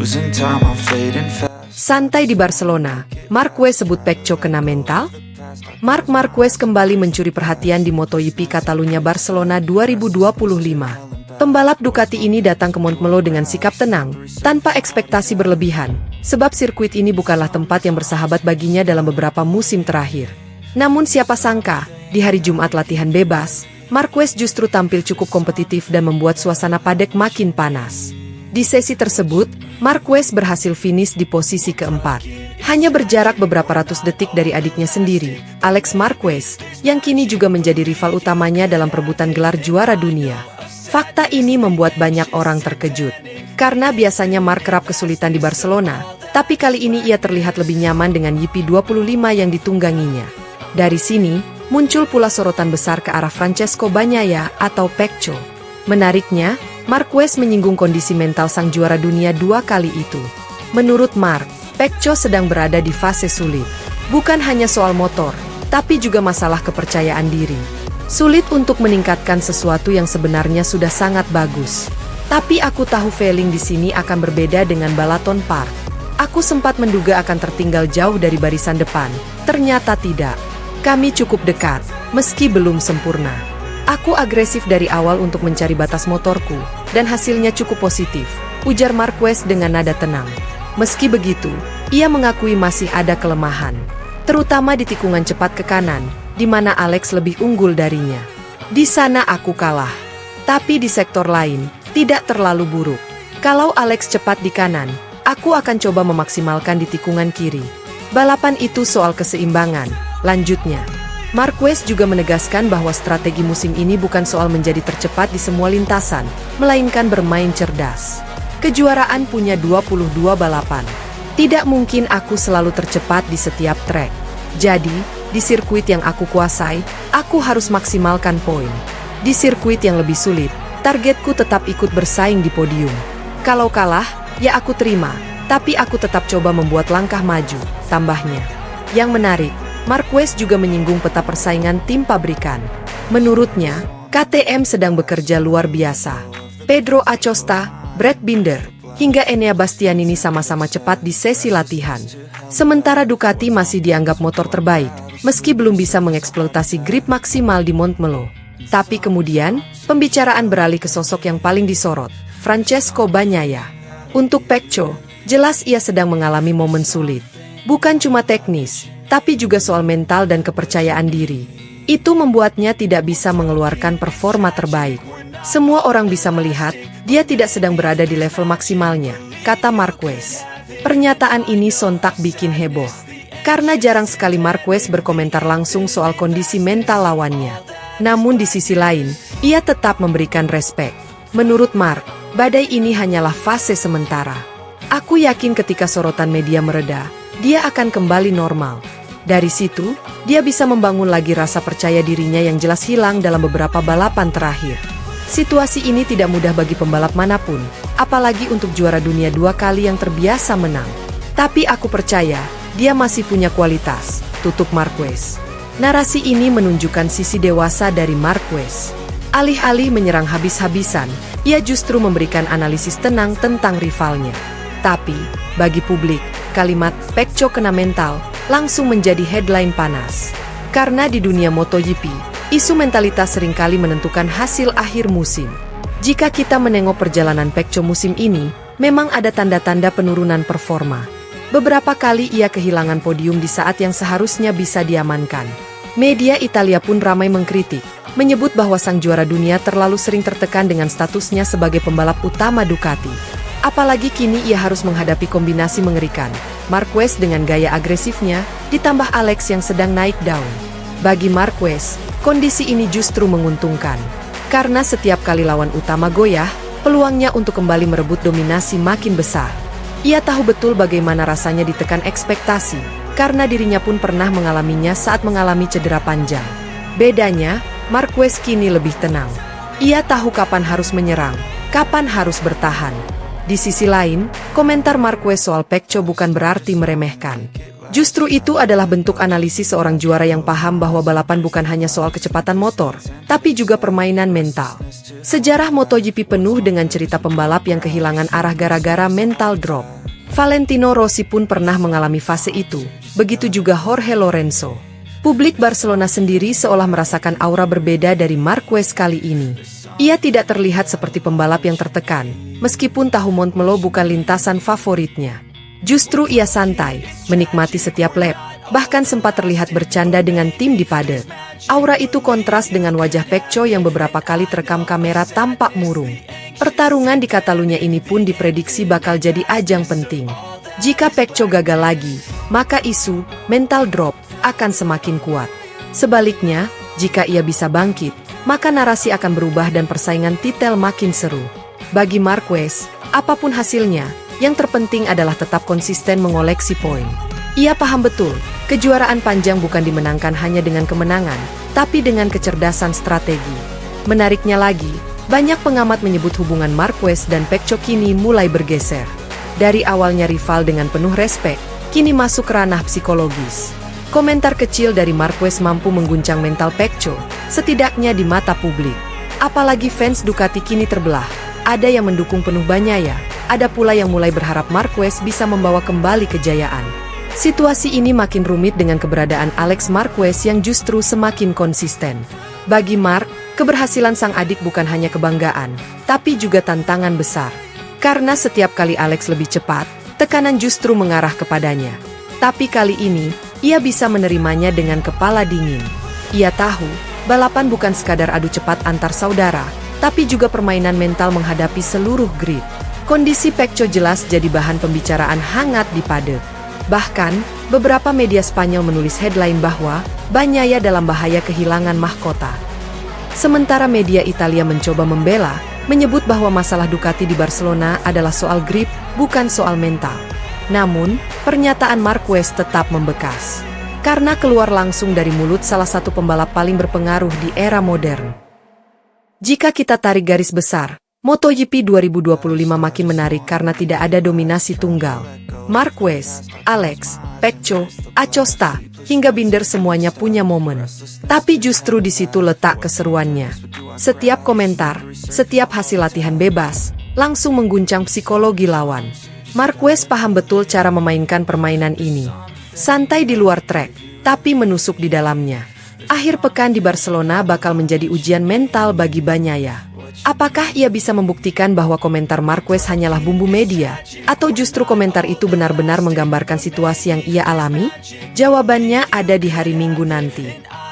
losing time, I'm fading fast. Santai di Barcelona, Marquez sebut Pecco kena mental? Marc Marquez kembali mencuri perhatian di MotoGP Catalunya Barcelona 2025. Pembalap Ducati ini datang ke Montmeló dengan sikap tenang, tanpa ekspektasi berlebihan, sebab sirkuit ini bukanlah tempat yang bersahabat baginya dalam beberapa musim terakhir. Namun siapa sangka, di hari Jumat latihan bebas, Marquez justru tampil cukup kompetitif dan membuat suasana padek makin panas. Di sesi tersebut, Marquez berhasil finish di posisi keempat. Hanya berjarak beberapa ratus detik dari adiknya sendiri, Alex Marquez, yang kini juga menjadi rival utamanya dalam perebutan gelar juara dunia. Fakta ini membuat banyak orang terkejut. Karena biasanya Marc kerap kesulitan di Barcelona, tapi kali ini ia terlihat lebih nyaman dengan YP25 yang ditungganginya. Dari sini, muncul pula sorotan besar ke arah Francesco Bagnaia atau Pecco. Menariknya, Marquez menyinggung kondisi mental sang juara dunia 2 kali itu. Menurut Marc, Pecco sedang berada di fase sulit. Bukan hanya soal motor, tapi juga masalah kepercayaan diri. Sulit untuk meningkatkan sesuatu yang sebenarnya sudah sangat bagus. Tapi aku tahu feeling di sini akan berbeda dengan Balaton Park. Aku sempat menduga akan tertinggal jauh dari barisan depan. Ternyata tidak. Kami cukup dekat, meski belum sempurna. Aku agresif dari awal untuk mencari batas motorku, dan hasilnya cukup positif, ujar Marquez dengan nada tenang. Meski begitu, ia mengakui masih ada kelemahan, terutama di tikungan cepat ke kanan, di mana Alex lebih unggul darinya. Di sana aku kalah, tapi di sektor lain, tidak terlalu buruk. Kalau Alex cepat di kanan, aku akan coba memaksimalkan di tikungan kiri. Balapan itu soal keseimbangan, lanjutnya. Marquez juga menegaskan bahwa strategi musim ini bukan soal menjadi tercepat di semua lintasan, melainkan bermain cerdas. Kejuaraan punya 22 balapan. Tidak mungkin aku selalu tercepat di setiap trek. Jadi, di sirkuit yang aku kuasai, aku harus maksimalkan poin. Di sirkuit yang lebih sulit, targetku tetap ikut bersaing di podium. Kalau kalah, ya aku terima, tapi aku tetap coba membuat langkah maju, tambahnya. Yang menarik, Marquez juga menyinggung peta persaingan tim pabrikan. Menurutnya, KTM sedang bekerja luar biasa. Pedro Acosta, Brad Binder, hingga Enea Bastianini sama-sama cepat di sesi latihan. Sementara Ducati masih dianggap motor terbaik, meski belum bisa mengeksploitasi grip maksimal di Montmeló. Tapi kemudian, pembicaraan beralih ke sosok yang paling disorot, Francesco Bagnaia. Untuk Pecco, jelas ia sedang mengalami momen sulit. Bukan cuma teknis, tapi juga soal mental dan kepercayaan diri. Itu membuatnya tidak bisa mengeluarkan performa terbaik. Semua orang bisa melihat, dia tidak sedang berada di level maksimalnya, kata Marquez. Pernyataan ini sontak bikin heboh. Karena jarang sekali Marquez berkomentar langsung soal kondisi mental lawannya. Namun di sisi lain, ia tetap memberikan respek. Menurut Marc, badai ini hanyalah fase sementara. Aku yakin ketika sorotan media mereda, dia akan kembali normal. Dari situ, dia bisa membangun lagi rasa percaya dirinya yang jelas hilang dalam beberapa balapan terakhir. Situasi ini tidak mudah bagi pembalap manapun, apalagi untuk juara dunia 2 kali yang terbiasa menang. Tapi aku percaya, dia masih punya kualitas, tutup Marquez. Narasi ini menunjukkan sisi dewasa dari Marquez. Alih-alih menyerang habis-habisan, ia justru memberikan analisis tenang tentang rivalnya. Tapi, bagi publik, kalimat "Pecco kena mental" langsung menjadi headline panas. Karena di dunia MotoGP, isu mentalitas seringkali menentukan hasil akhir musim. Jika kita menengok perjalanan Pecco musim ini, memang ada tanda-tanda penurunan performa. Beberapa kali ia kehilangan podium di saat yang seharusnya bisa diamankan. Media Italia pun ramai mengkritik, menyebut bahwa sang juara dunia terlalu sering tertekan dengan statusnya sebagai pembalap utama Ducati. Apalagi kini ia harus menghadapi kombinasi mengerikan, Marquez dengan gaya agresifnya, ditambah Alex yang sedang naik daun. Bagi Marquez, kondisi ini justru menguntungkan. Karena setiap kali lawan utama goyah, peluangnya untuk kembali merebut dominasi makin besar. Ia tahu betul bagaimana rasanya ditekan ekspektasi, karena dirinya pun pernah mengalaminya saat mengalami cedera panjang. Bedanya, Marquez kini lebih tenang. Ia tahu kapan harus menyerang, kapan harus bertahan. Di sisi lain, komentar Marquez soal Pecco bukan berarti meremehkan. Justru itu adalah bentuk analisis seorang juara yang paham bahwa balapan bukan hanya soal kecepatan motor, tapi juga permainan mental. Sejarah MotoGP penuh dengan cerita pembalap yang kehilangan arah gara-gara mental drop. Valentino Rossi pun pernah mengalami fase itu, begitu juga Jorge Lorenzo. Publik Barcelona sendiri seolah merasakan aura berbeda dari Marquez kali ini. Ia tidak terlihat seperti pembalap yang tertekan, meskipun tahu Montmeló bukan lintasan favoritnya. Justru ia santai, menikmati setiap lap, bahkan sempat terlihat bercanda dengan tim di paddock. Aura itu kontras dengan wajah Pecco yang beberapa kali terekam kamera tampak murung. Pertarungan di Catalunya ini pun diprediksi bakal jadi ajang penting. Jika Pecco gagal lagi, maka isu mental drop akan semakin kuat. Sebaliknya, jika ia bisa bangkit, maka narasi akan berubah dan persaingan titel makin seru. Bagi Marquez, apapun hasilnya, yang terpenting adalah tetap konsisten mengoleksi poin. Ia paham betul, kejuaraan panjang bukan dimenangkan hanya dengan kemenangan, tapi dengan kecerdasan strategi. Menariknya lagi, banyak pengamat menyebut hubungan Marquez dan Pecco kini mulai bergeser. Dari awalnya rival dengan penuh respek, kini masuk ranah psikologis. Komentar kecil dari Marquez mampu mengguncang mental Pecco, setidaknya di mata publik. Apalagi fans Ducati kini terbelah, ada yang mendukung penuh Bagnaia, ada pula yang mulai berharap Marquez bisa membawa kembali kejayaan. Situasi ini makin rumit dengan keberadaan Alex Marquez yang justru semakin konsisten. Bagi Mark, keberhasilan sang adik bukan hanya kebanggaan, tapi juga tantangan besar. Karena setiap kali Alex lebih cepat, tekanan justru mengarah kepadanya. Tapi kali ini, ia bisa menerimanya dengan kepala dingin. Ia tahu, balapan bukan sekadar adu cepat antar saudara, tapi juga permainan mental menghadapi seluruh grid. Kondisi Pecco jelas jadi bahan pembicaraan hangat di paddock. Bahkan, beberapa media Spanyol menulis headline bahwa Bagnaia dalam bahaya kehilangan mahkota. Sementara media Italia mencoba membela, menyebut bahwa masalah Ducati di Barcelona adalah soal grip, bukan soal mental. Namun, pernyataan Marquez tetap membekas. Karena keluar langsung dari mulut salah satu pembalap paling berpengaruh di era modern. Jika kita tarik garis besar, MotoGP 2025 makin menarik karena tidak ada dominasi tunggal. Marquez, Alex, Pecco, Acosta, hingga Binder semuanya punya momen. Tapi justru di situ letak keseruannya. Setiap komentar, setiap hasil latihan bebas, langsung mengguncang psikologi lawan. Marquez paham betul cara memainkan permainan ini. Santai di luar trek, tapi menusuk di dalamnya. Akhir pekan di Barcelona bakal menjadi ujian mental bagi Bagnaia. Apakah ia bisa membuktikan bahwa komentar Marquez hanyalah bumbu media, atau justru komentar itu benar-benar menggambarkan situasi yang ia alami? Jawabannya ada di hari Minggu nanti.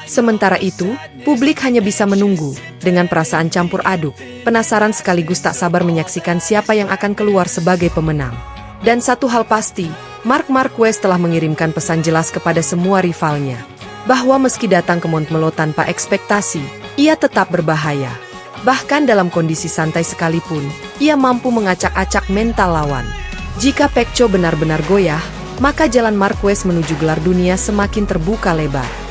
Sementara itu, publik hanya bisa menunggu, dengan perasaan campur aduk, penasaran sekaligus tak sabar menyaksikan siapa yang akan keluar sebagai pemenang. Dan satu hal pasti, Marc Marquez telah mengirimkan pesan jelas kepada semua rivalnya, bahwa meski datang ke Montmeló tanpa ekspektasi, ia tetap berbahaya. Bahkan dalam kondisi santai sekalipun, ia mampu mengacak-acak mental lawan. Jika Pecco benar-benar goyah, maka jalan Marquez menuju gelar dunia semakin terbuka lebar.